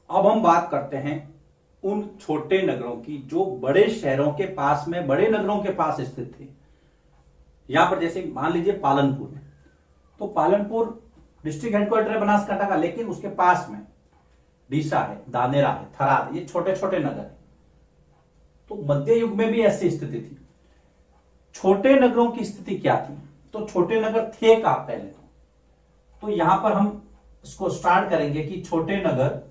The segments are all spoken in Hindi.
अब हम बात करते हैं उन छोटे नगरों की जो बड़े शहरों के पास में, बड़े नगरों के पास स्थित थे। यहां पर जैसे मान लीजिए पालनपुर है, तो पालनपुर डिस्ट्रिक्ट हेडक्वार्टर है बनासकांठा का, लेकिन उसके पास में डीसा है, दानेरा है, थराद, ये छोटे छोटे नगर है। तो मध्य युग में भी ऐसी स्थिति थी। छोटे नगरों की स्थिति क्या थी? तो छोटे नगर थे का पहले तो यहां पर हम इसको स्टार्ट करेंगे कि छोटे नगर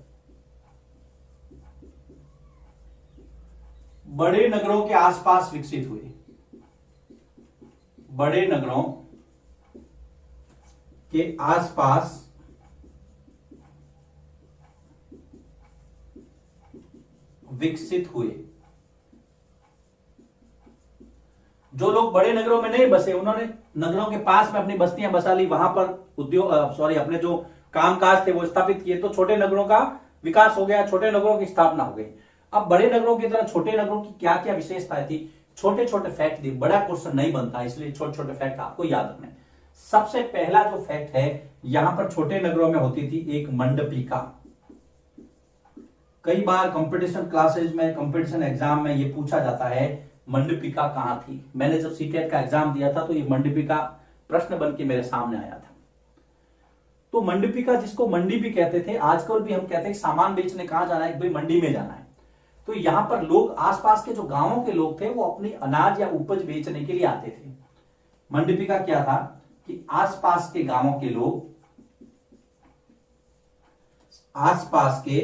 बड़े नगरों के आसपास विकसित हुए। बड़े नगरों के आसपास विकसित हुए। जो लोग बड़े नगरों में नहीं बसे, उन्होंने नगरों के पास में अपनी बस्तियां बसा ली, वहां पर उद्योग अपने जो कामकाज थे वो स्थापित किए, तो छोटे नगरों का विकास हो गया, छोटे नगरों की स्थापना हो गई। अब बड़े नगरों की तरह छोटे नगरों की क्या क्या विशेषताएं थी? छोटे छोटे फैक्ट थी, बड़ा क्वेश्चन नहीं बनता, इसलिए छोटे छोटे फैक्ट आपको याद रखना है। सबसे पहला जो फैक्ट है, यहां पर छोटे नगरों में होती थी एक मंडपिका। कई बार कंपटीशन क्लासेज में, कंपटीशन एग्जाम में ये पूछा जाता है मंडपिका कहां थी। मैंने जब सीटेट का एग्जाम दिया था तो ये मंडपिका प्रश्न बन के मेरे सामने आया था। तो मंडपिका, जिसको मंडी भी कहते थे, आजकल भी हम कहते हैं सामान बेचने कहां जाना है, भाई मंडी में जाना है। तो यहां पर लोग, आसपास के जो गांवों के लोग थे, वो अपनी अनाज या उपज बेचने के लिए आते थे। मंडपिका क्या था कि आसपास के गांवों के लोग, आसपास के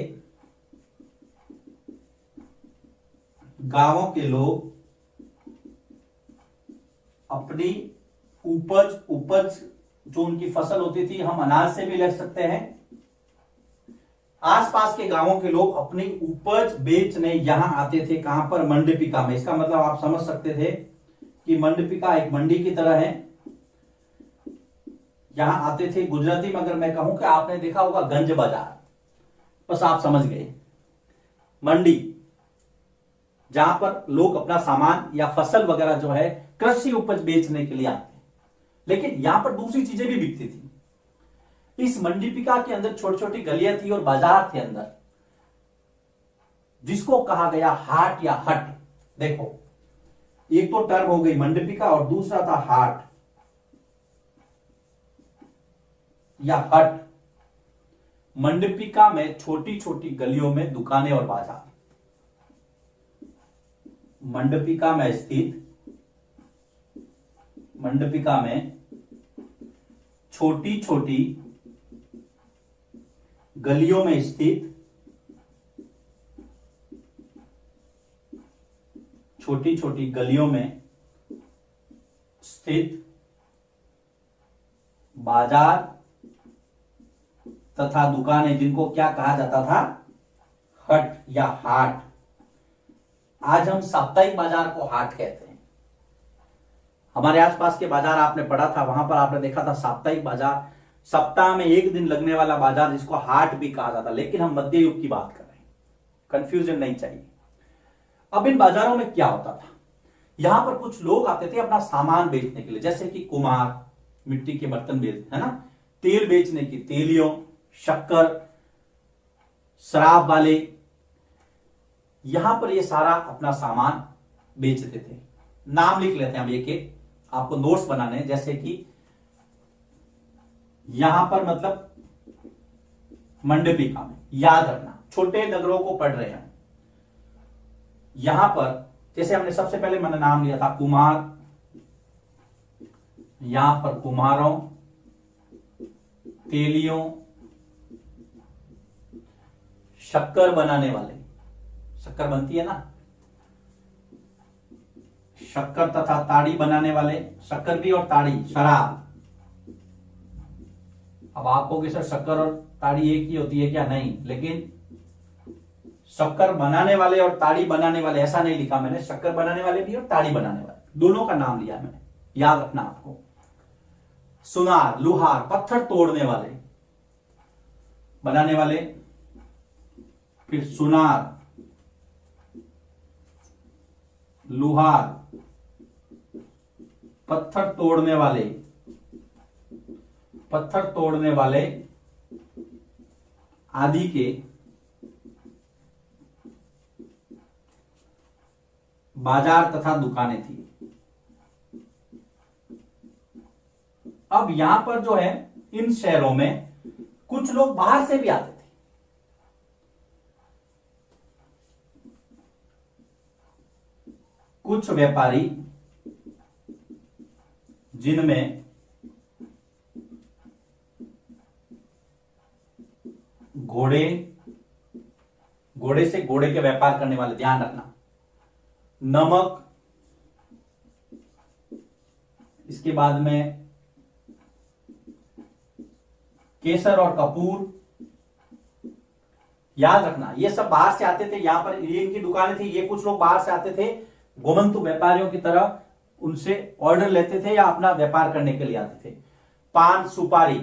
गांवों के लोग अपनी उपज जो उनकी फसल होती थी, हम अनाज से भी ले सकते हैं, आसपास के गांवों के लोग अपनी उपज बेचने यहां आते थे। कहां पर? मंडपिका में। इसका मतलब आप समझ सकते थे कि मंडपिका एक मंडी की तरह है, यहां आते थे। गुजराती में अगर मैं कहूं कि आपने देखा होगा गंज बाजार, बस आप समझ गए, मंडी, जहां पर लोग अपना सामान या फसल वगैरह जो है कृषि उपज बेचने के लिए आते हैं। लेकिन यहां पर दूसरी चीजें भी बिकती थी। इस मंडपिका के अंदर छोटी छोटी गलियां थी और बाजार थे अंदर, जिसको कहा गया हाट या हट। देखो, एक तो टर्म हो गई मंडपिका और दूसरा था हाट या हट। मंडपिका में छोटी छोटी गलियों में दुकानें और बाजार। मंडपिका में स्थित, मंडपिका में छोटी छोटी गलियों में स्थित, छोटी छोटी गलियों में स्थित बाजार तथा दुकानें, जिनको क्या कहा जाता था? हट या हाट। आज हम साप्ताहिक बाजार को हाट कहते हैं। हमारे आसपास के बाजार आपने पढ़ा था, वहां पर आपने देखा था साप्ताहिक बाजार, सप्ताह में एक दिन लगने वाला बाजार, जिसको हाट भी कहा जाता। लेकिन हम मध्य युग की बात कर रहे हैं, कंफ्यूजन नहीं चाहिए। अब इन बाजारों में क्या होता था? यहां पर कुछ लोग आते थे अपना सामान बेचने के लिए, जैसे कि कुम्हार, मिट्टी के बर्तन बेचते, है ना, तेल बेचने की तेलियों, शक्कर, शराब वाले, यहां पर ये सारा अपना सामान बेचते थे। नाम लिख लेते हैं हम एक एक, आपको नोट्स बनाने हैं। जैसे कि यहां पर मतलब मंडपिका में, याद रखना, छोटे नगरों को पढ़ रहे हैं। यहां पर जैसे हमने सबसे पहले मैंने नाम लिया था कुम्हार, यहां पर कुम्हारों, तेलियों, शक्कर बनाने वाले, शक्कर बनती है ना, शक्कर तथा ताड़ी बनाने वाले, शक्कर भी और ताड़ी, शराब। अब आप कहोगे सर शक्कर और ताड़ी एक ही होती है क्या? नहीं, लेकिन शक्कर बनाने वाले और ताड़ी बनाने वाले, ऐसा नहीं लिखा मैंने, शक्कर बनाने वाले भी और ताड़ी बनाने वाले, दोनों का नाम लिया मैंने, याद रखना आपको। सुनार, लुहार, पत्थर तोड़ने वाले, बनाने वाले, फिर सुनार, लुहार, पत्थर तोड़ने वाले, पत्थर तोड़ने वाले आदि के बाजार तथा दुकानें थी। अब यहां पर जो है इन शहरों में कुछ लोग बाहर से भी आते थे। कुछ व्यापारी जिनमें घोड़े से घोड़े के व्यापार करने वाले, ध्यान रखना, नमक, इसके बाद में केसर और कपूर, याद रखना ये सब बाहर से आते थे। यहां पर ये इनकी दुकानें थी, ये कुछ लोग बाहर से आते थे, गोमंतु व्यापारियों की तरह उनसे ऑर्डर लेते थे या अपना व्यापार करने के लिए आते थे। पान सुपारी,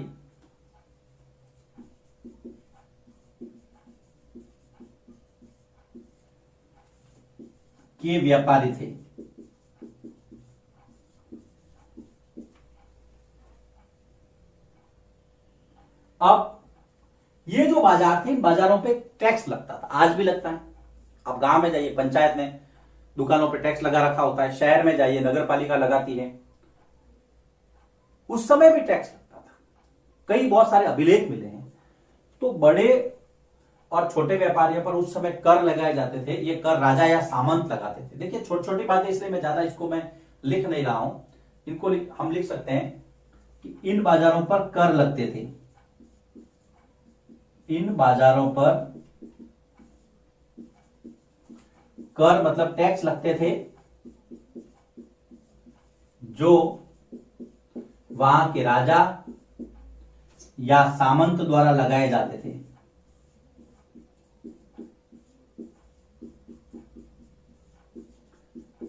के व्यापारी थे। अब ये जो बाजार थे, इन बाजारों पे टैक्स लगता था, आज भी लगता है। अब गांव में जाइए, पंचायत ने दुकानों पे टैक्स लगा रखा होता है, शहर में जाइए नगर पालिका लगाती है, उस समय भी टैक्स लगता था। कई बहुत सारे अभिलेख मिले हैं। तो बड़े और छोटे व्यापारियों पर उस समय कर लगाए जाते थे। ये कर राजा या सामंत लगाते थे। देखिए छोटी छोटी बातें, इसलिए मैं ज्यादा इसको मैं लिख नहीं रहा हूं, इनको हम लिख सकते हैं कि इन बाजारों पर कर लगते थे। इन बाजारों पर कर मतलब टैक्स लगते थे, जो वहां के राजा या सामंत द्वारा लगाए जाते थे।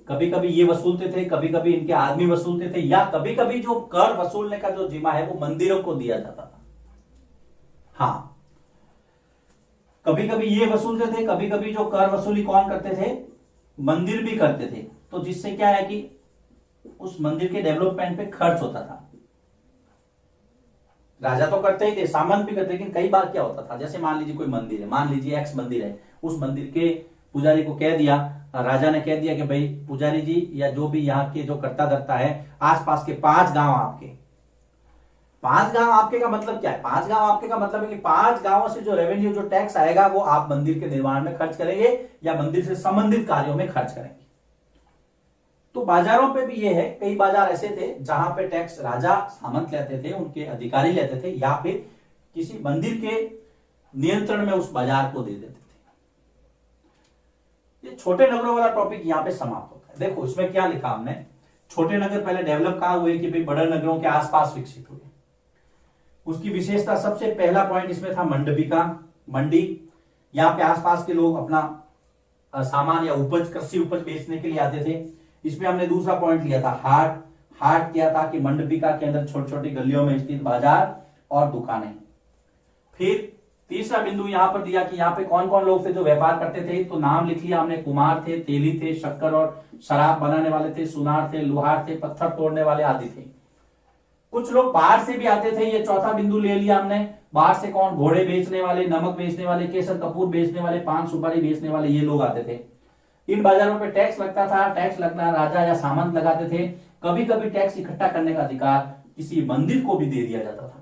कभी कभी ये वसूलते थे, कभी कभी इनके आदमी वसूलते थे, या कभी कभी जो कर वसूलने का जो जिम्मा है वो मंदिरों को दिया जाता था। हाँ, कभी कभी ये वसूलते थे, कभी कभी जो कर वसूली कौन करते थे, मंदिर भी करते थे। तो जिससे क्या है कि उस मंदिर के डेवलपमेंट पे खर्च होता था। राजा तो करते ही थे, सामंत भी करते, लेकिन कई बार क्या होता था, जैसे मान लीजिए कोई मंदिर है, मान लीजिए एक्स मंदिर है, उस मंदिर के पुजारी को कह दिया, राजा ने कह दिया कि भाई पुजारी जी या जो भी यहाँ के जो करता धरता है, आसपास के 5 गांव आपके। 5 गांव आपके का मतलब क्या है? 5 गांव आपके का मतलब है कि 5 गांवों से जो रेवेन्यू, जो टैक्स आएगा, वो आप मंदिर के निर्माण में खर्च करेंगे या मंदिर से संबंधित कार्यों में खर्च करेंगे। तो बाजारों पे भी ये है, कई बाजार ऐसे थे जहां पे टैक्स राजा सामंत लेते थे, उनके अधिकारी लेते थे, या फिर किसी मंदिर के नियंत्रण में उस बाजार को दे देते थे। ये छोटे नगरों वाला टॉपिक यहां पे समाप्त होता है। देखो इसमें क्या लिखा हमने, छोटे नगर पहले डेवलप कहां हुए कि भाई बड़े नगरों के आसपास विकसित हुए। उसकी विशेषता, सबसे पहला पॉइंट इसमें था मंडपिका, मंडी। यहाँ पे आसपास के लोग अपना सामान या उपज, कृषि उपज बेचने के लिए आते थे। इसमें हमने दूसरा पॉइंट लिया था हाट। हाट क्या था कि मंडपिका के अंदर छोटी छोटी गलियों में स्थित बाजार और दुकानें। फिर तीसरा बिंदु यहां पर दिया कि यहाँ पे कौन कौन लोग थे जो व्यापार करते थे, तो नाम लिख लिया हमने, कुमार थे, तेली थे, शक्कर और शराब बनाने वाले थे, सुनार थे, लोहार थे, पत्थर तोड़ने वाले आदि थे। कुछ लोग बाहर से भी आते थे, ये चौथा बिंदु ले लिया हमने। बाहर से कौन? घोड़े बेचने वाले, नमक बेचने वाले, केसर कपूर बेचने वाले, पान सुपारी बेचने वाले, ये लोग आते थे। इन बाजारों पे टैक्स लगता था। टैक्स लगना राजा या सामंत लगाते थे। कभी कभी टैक्स इकट्ठा करने का अधिकार किसी मंदिर को भी दे दिया जाता था।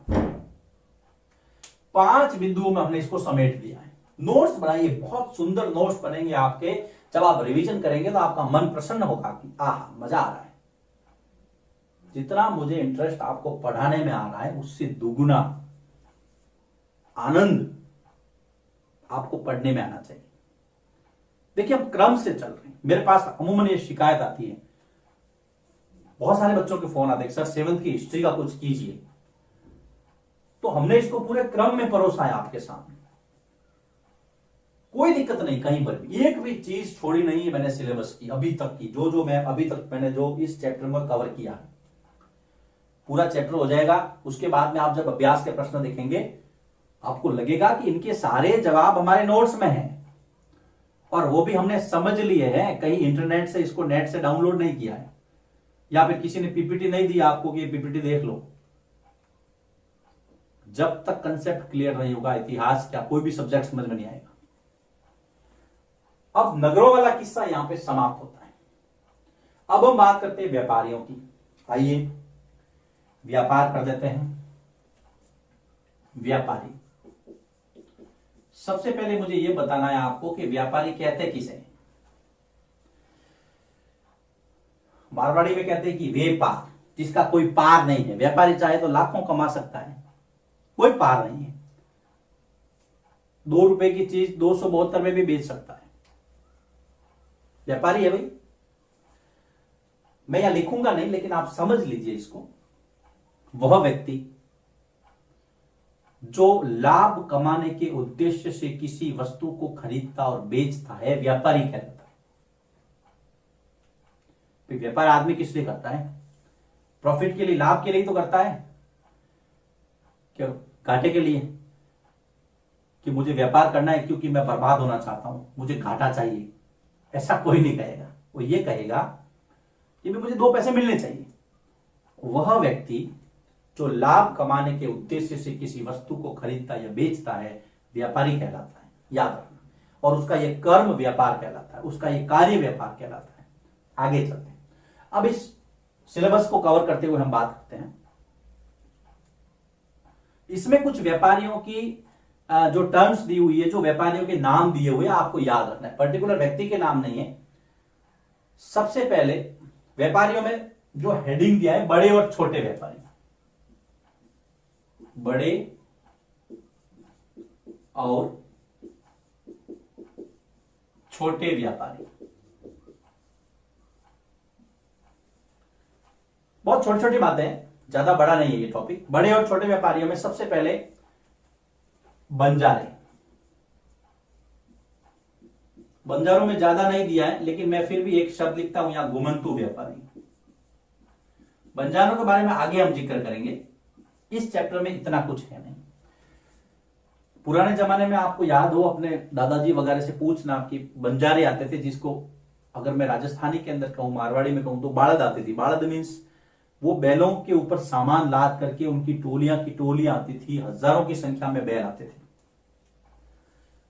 5 बिंदुओं में हमने इसको समेट दिया है। नोट्स बनाइए, बहुत सुंदर नोट्स बनेंगे आपके। जब आप रिवीजन करेंगे तो आपका मन प्रसन्न होगा कि आहा, मजा आ रहा है। जितना मुझे इंटरेस्ट आपको पढ़ाने में आ रहा है, उससे दुगुना आनंद आपको पढ़ने में आना चाहिए। देखिए हम क्रम से चल रहे हैं। मेरे पास अमूमन ये शिकायत आती है, बहुत सारे बच्चों के फोन आते हैं, सर 7th की हिस्ट्री का कुछ कीजिए। तो हमने इसको पूरे क्रम में परोसा है आपके सामने। कोई दिक्कत नहीं, कहीं पर भी एक भी चीज छोड़ी नहीं है मैंने सिलेबस की अभी तक की। जो मैं अभी तक मैंने जो इस चैप्टर में कवर किया है, पूरा चैप्टर हो जाएगा। उसके बाद में आप जब अभ्यास के प्रश्न देखेंगे, आपको लगेगा कि इनके सारे जवाब हमारे नोट्स में हैं, और वो भी हमने समझ लिए हैं। कहीं इंटरनेट से, इसको नेट से डाउनलोड नहीं किया है, या फिर किसी ने पीपीटी नहीं दिया आपको कि पीपीटी देख लो। जब तक कंसेप्ट क्लियर नहीं होगा, इतिहास क्या कोई भी सब्जेक्ट समझ में नहीं आएगा। अब नगरों वाला किस्सा यहां पे समाप्त होता है। अब हम बात करते हैं व्यापारियों की। आइए व्यापार कर देते हैं। व्यापारी, सबसे पहले मुझे यह बताना है आपको कि व्यापारी कहते किसे। मारवाड़ी में कहते हैं कि व्यापार, जिसका कोई पार नहीं है। व्यापारी चाहे तो लाखों कमा सकता है, कोई पार नहीं है। 2 रुपए की चीज 272 में भी बेच सकता है, व्यापारी है भाई। मैं यहां लिखूंगा नहीं, लेकिन आप समझ लीजिए इसको। वह व्यक्ति जो लाभ कमाने के उद्देश्य से किसी वस्तु को खरीदता और बेचता है, व्यापारी कहलाता है। तो व्यापार आदमी किस लिए करता है? प्रॉफिट के लिए, लाभ के लिए तो करता है। क्यों? घाटे के लिए, कि मुझे व्यापार करना है क्योंकि मैं बर्बाद होना चाहता हूं, मुझे घाटा चाहिए, ऐसा कोई नहीं कहेगा। वो ये कहेगा कि मुझे 2 पैसे मिलने चाहिए। वह व्यक्ति जो लाभ कमाने के उद्देश्य से किसी वस्तु को खरीदता या बेचता है, व्यापारी कहलाता है, याद रखना। और उसका यह कर्म व्यापार कहलाता है, उसका यह कार्य व्यापार कहलाता है। आगे चलते हैं। अब इस सिलेबस को कवर करते हुए हम बात करते हैं। इसमें कुछ व्यापारियों की जो टर्म्स दी हुई है, जो व्यापारियों के नाम दिए हुए, आपको याद रखना है। पर्टिकुलर व्यक्ति के नाम नहीं है। सबसे पहले व्यापारियों में जो हेडिंग दिया है, बड़े और छोटे व्यापारी। बड़े और छोटे व्यापारी, बहुत छोटी छोटी बातें हैं, ज्यादा बड़ा नहीं है ये टॉपिक। बड़े और छोटे व्यापारियों में सबसे पहले बंजारे। बंजारों में ज्यादा नहीं दिया है, लेकिन मैं फिर भी एक शब्द लिखता हूं यहां, घुमंतु व्यापारी। बंजारों के बारे में आगे हम जिक्र करेंगे, इस चैप्टर में इतना कुछ है नहीं। पुराने जमाने में आपको याद हो, अपने दादाजी वगैरह से पूछना कि बंजारे आते थे, जिसको अगर मैं राजस्थानी के अंदर कहूं, मारवाड़ी में कहूं तो बाड़द आती थी। बाड़द मीन्स वो बैलों के ऊपर सामान लाद करके उनकी टोलियां की टोलियां आती थी, हजारों की संख्या में बैल आते थे।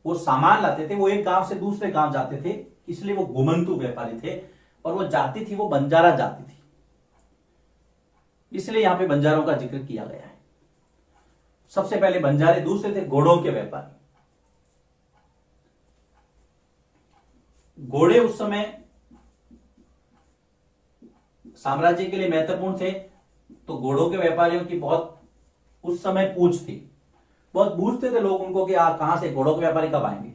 वो सामान लाते थे, वो एक गांव से दूसरे गांव जाते थे, इसलिए वो घुमंतु व्यापारी थे। और वो जाति थी, वो बंजारा जाति थी, इसलिए यहां पे बंजारों का जिक्र किया गया है। सबसे पहले बंजारे, दूसरे थे घोड़ों के व्यापारी। घोड़े उस समय साम्राज्य के लिए महत्वपूर्ण थे, तो घोड़ों के व्यापारियों की बहुत उस समय पूछ थी। बहुत पूछते थे लोग उनको कि कहां से घोड़ों के व्यापारी कब आएंगे,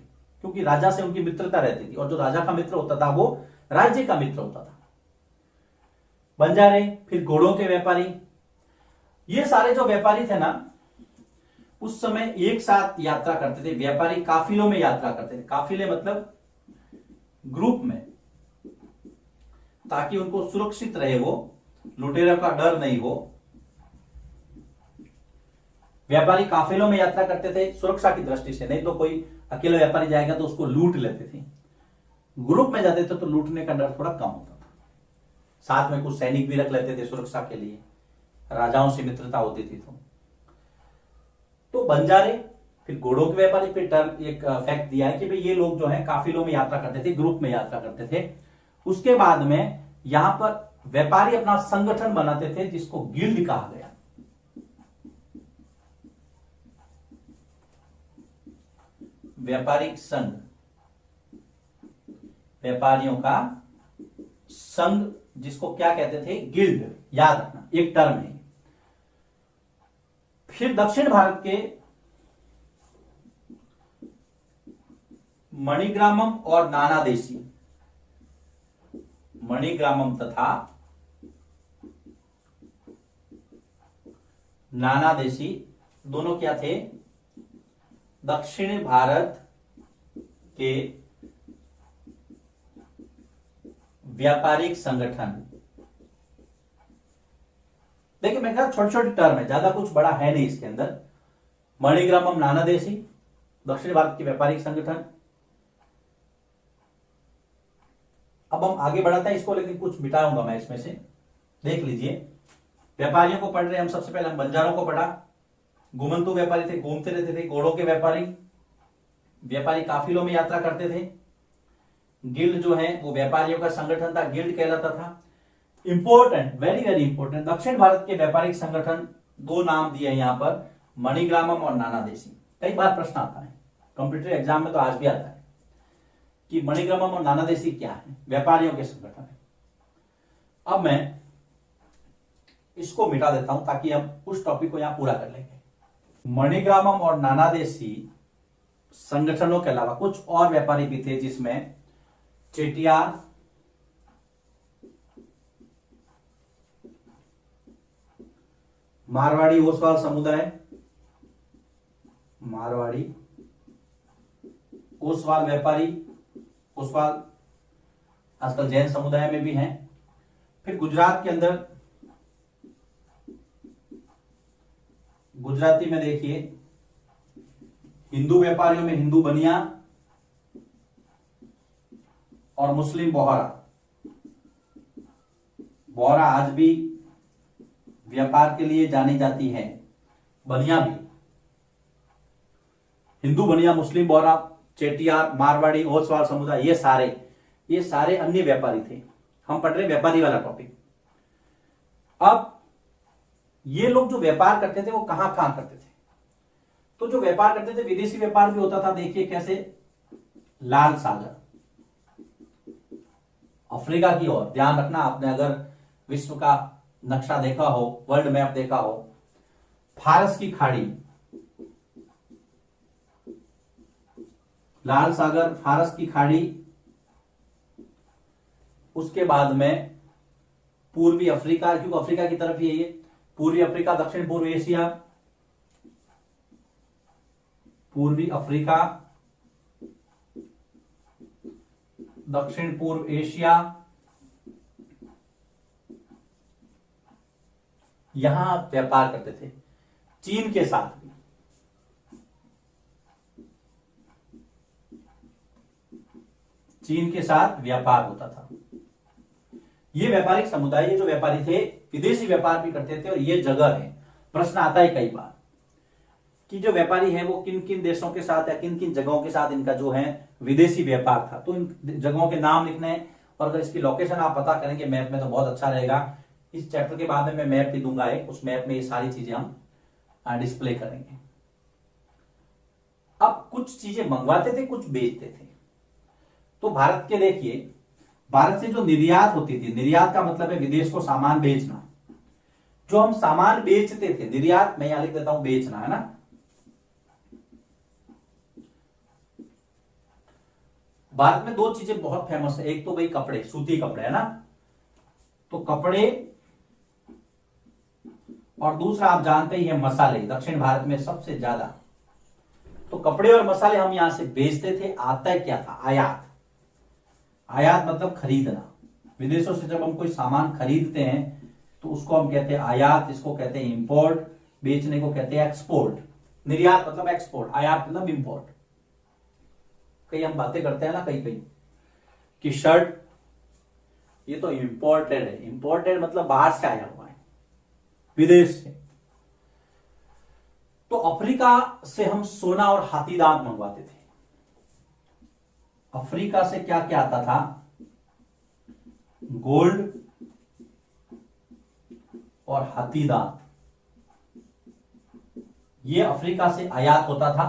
क्योंकि राजा से उनकी मित्रता रहती थी, और जो राजा का मित्र होता था वो राज्य का मित्र होता था। बंजारे, फिर घोड़ों के व्यापारी, ये सारे जो व्यापारी थे ना, उस समय एक साथ यात्रा करते थे। व्यापारी काफिलों में यात्रा करते थे। काफिले मतलब ग्रुप में, ताकि उनको सुरक्षित रहे, वो लुटेरों का डर नहीं हो। व्यापारी काफिलों में यात्रा करते थे सुरक्षा की दृष्टि से, नहीं तो कोई अकेला व्यापारी जाएगा तो उसको लूट लेते थे। ग्रुप में जाते थे तो लूटने का डर थोड़ा कम होता था। साथ में कुछ सैनिक भी रख लेते थे सुरक्षा के लिए, राजाओं से मित्रता होती थी। तो बंजारे, फिर घोड़ों के व्यापारी, फिर टर्म एक फैक्ट दिया है कि भाई ये लोग जो है काफिलों में यात्रा करते थे, ग्रुप में यात्रा करते थे। उसके बाद में यहां पर व्यापारी अपना संगठन बनाते थे, जिसको गिल्ड कहा गया। व्यापारिक संघ, व्यापारियों का संघ, जिसको क्या कहते थे? गिल्ड। याद रखना, एक टर्म है। फिर दक्षिण भारत के मणिग्रामम और नानादेशी, मणिग्रामम तथा नानादेशी दोनों क्या थे? दक्षिण भारत के व्यापारिक संगठन। देखिए मैं कहा छोटे छोटे टर्म है, ज्यादा कुछ बड़ा है नहीं इसके अंदर। मणिग्रामम, नानादेशी, दक्षिण भारत के व्यापारिक संगठन। अब हम आगे बढ़ाते हैं इसको, लेकिन कुछ मिटाऊंगा मैं इसमें से, देख लीजिए। व्यापारियों को पढ़ रहे हम। सबसे पहले हम बंजारों को पढ़ा। घुमंतु व्यापारी थे, घूमते रहते थे। घोड़ों के व्यापारी, व्यापारी काफिलों में यात्रा करते थे। गिल्ड जो है वो व्यापारियों का संगठन था, गिल्ड कहलाता था। इंपॉर्टेंट, वेरी वेरी इंपॉर्टेंट, दक्षिण भारत के व्यापारिक संगठन, दो नाम दिए हैं यहां पर, मणिग्रामम और नाना देशी। कई बार प्रश्न आता है कॉम्पिटिटिव एग्जाम में, तो आज भी आता है कि मणिग्रामम और नाना देशी क्या है, व्यापारियों के संगठन है। अब मैं इसको मिटा देता हूं ताकि हम उस टॉपिक को यहां पूरा कर लेंगे। मणिग्रामम और नाना देशी संगठनों के अलावा कुछ और व्यापारी भी थे, जिसमें चेटियार, मारवाड़ी ओसवाल समुदाय, मारवाड़ी ओसवाल व्यापारी, ओसवाल आजकल जैन समुदाय में भी हैं। फिर गुजरात के अंदर, गुजराती में देखिए हिंदू व्यापारियों में हिंदू बनिया और मुस्लिम बोहरा। बोहरा आज भी व्यापार के लिए जानी जाती है, बनिया भी। हिंदू बनिया, मुस्लिम बोहरा, चेटियार, मारवाड़ी, ओसवाल समुदाय, ये सारे अन्य व्यापारी थे। हम पढ़ रहे व्यापारी वाला टॉपिक। अब ये लोग जो व्यापार करते थे वो कहां कहां करते थे? तो जो व्यापार करते थे, विदेशी व्यापार भी होता था। देखिए कैसे, लाल सागर, अफ्रीका की ओर। ध्यान रखना, आपने अगर विश्व का नक्शा देखा हो, वर्ल्ड मैप देखा हो, फारस की खाड़ी, लाल सागर, फारस की खाड़ी, उसके बाद में पूर्वी अफ्रीका, क्योंकि अफ्रीका की तरफ ही है ये, पूर्वी अफ्रीका, दक्षिण पूर्व एशिया, पूर्वी अफ्रीका, दक्षिण पूर्व एशिया, यहां व्यापार करते थे। चीन के साथ भी, चीन के साथ व्यापार होता था। ये व्यापारिक समुदाय, ये जो व्यापारी थे, विदेशी व्यापार भी करते थे। और ये जगह है, प्रश्न आता है कई बार कि जो व्यापारी है वो किन किन देशों के साथ या किन किन जगहों के साथ इनका जो है विदेशी व्यापार था। तो इन जगहों के नाम लिखने हैं, और अगर इसकी लोकेशन आप पता करेंगे मैप में तो बहुत अच्छा रहेगा। इस चैप्टर के बाद में मैं मैप भी दूंगा एक, उस मैप में ये सारी चीजें हम डिस्प्ले करेंगे। अब कुछ चीजें मंगवाते थे, कुछ बेचते थे। तो भारत के देखिए, भारत से जो निर्यात होती थी, निर्यात का मतलब है विदेश को सामान बेचना। जो हम सामान बेचते थे, निर्यात मैं यहां लिख देता हूं, बेचना है ना। भारत में दो चीजें बहुत फेमस है, एक तो भाई कपड़े, सूती कपड़े, है ना। तो कपड़े, और दूसरा आप जानते ही हैं मसाले, दक्षिण भारत में सबसे ज्यादा। तो कपड़े और मसाले हम यहां से बेचते थे। आता है क्या था? आयात। आयात मतलब खरीदना। विदेशों से जब हम कोई सामान खरीदते हैं तो उसको हम कहते हैं आयात, इसको कहते हैं इंपोर्ट, बेचने को कहते हैं एक्सपोर्ट। निर्यात मतलब एक्सपोर्ट, आयात मतलब इंपोर्ट। कई हम बातें करते हैं ना कई कि शर्ट ये तो इंपोर्टेड है। इंपोर्टेड मतलब बाहर से आया हुआ है, विदेश से। तो अफ्रीका से हम सोना और हाथी दांत मंगवाते थे। अफ्रीका से क्या क्या आता था? गोल्ड और हाथी दांत, ये अफ्रीका से आयात होता था,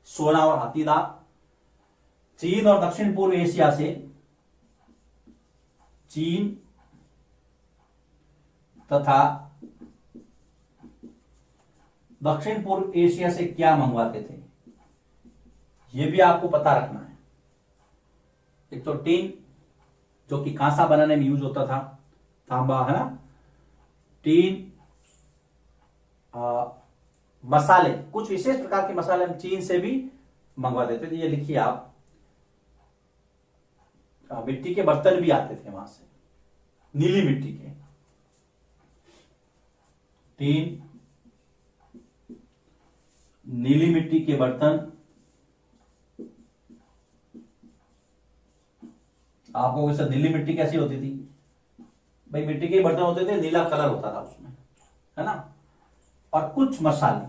सोना और हाथी दांत। चीन और दक्षिण पूर्व एशिया से, चीन तथा दक्षिण पूर्व एशिया से क्या मंगवाते थे, यह भी आपको पता रखना है। एक तो टीन, जो कि कांसा बनाने में यूज होता था, तांबा, है ना। टीन, मसाले, कुछ विशेष प्रकार के मसाले हम चीन से भी मंगवा देते थे। ये लिखिए आप, मिट्टी के बर्तन भी आते थे वहां से, नीली मिट्टी के। टीन, नीली मिट्टी के बर्तन। आपको वैसे नीली मिट्टी कैसी होती थी भाई? मिट्टी के बर्तन होते थे, नीला कलर होता था उसमें, है ना। और कुछ मसाले,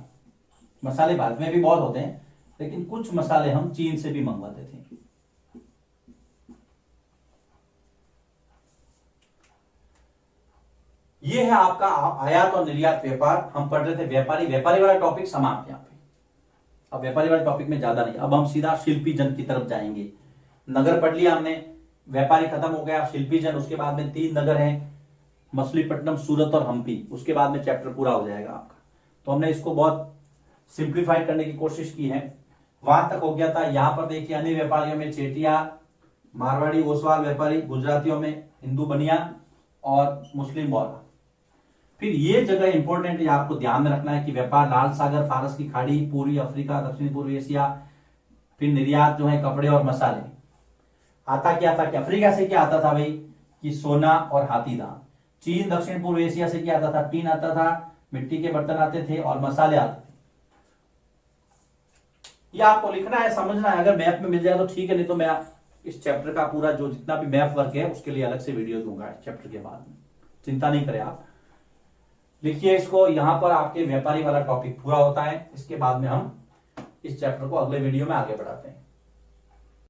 मसाले भारत में भी बहुत होते हैं, लेकिन कुछ मसाले हम चीन से भी मंगवाते थे। ये है आपका आयात और निर्यात व्यापार। हम पढ़ रहे थे व्यापारी, व्यापारी वाला टॉपिक समाप्त यहाँ पे। अब व्यापारी वाले टॉपिक में ज्यादा नहीं, अब हम सीधा शिल्पी जन की तरफ जाएंगे। नगर पढ़ लिया हमने, व्यापारी खत्म हो गया, शिल्पी जन, उसके बाद में 3 नगर हैं, मछलीपट्टनम, सूरत और हम्पी। उसके बाद में चैप्टर पूरा हो जाएगा आपका। तो हमने इसको बहुत सिंप्लीफाई करने की कोशिश की है। वहां तक हो गया था। यहां पर देखिए अन्य व्यापारियों में चेटिया, मारवाड़ी, ओसवाल व्यापारी, गुजरातियों में हिंदू बनियान और मुस्लिम बोरा। फिर ये जगह इंपॉर्टेंट है, आपको ध्यान में रखना है कि व्यापार लाल सागर, फारस की खाड़ी, पूर्वी अफ्रीका, दक्षिण पूर्वी एशिया। फिर निर्यात जो है कपड़े और मसाले। आता क्या था कि अफ्रीका से क्या आता था भाई कि सोना और हाथी दांत। चीन दक्षिण पूर्व एशिया से क्या आता था, टीन आता था, मिट्टी के बर्तन आते थे और मसाले आते थे। ये आपको लिखना है, समझना है। अगर मैप में मिल जाए तो ठीक है, नहीं तो मैं इस चैप्टर का पूरा जो जितना भी मैप वर्क है उसके लिए अलग से वीडियो दूंगा इस चैप्टर के बाद में, चिंता नहीं करें आप। लिखिए इसको, यहां पर आपके व्यापारी वाला टॉपिक पूरा होता है। इसके बाद में हम इस चैप्टर को अगले वीडियो में आगे बढ़ाते हैं।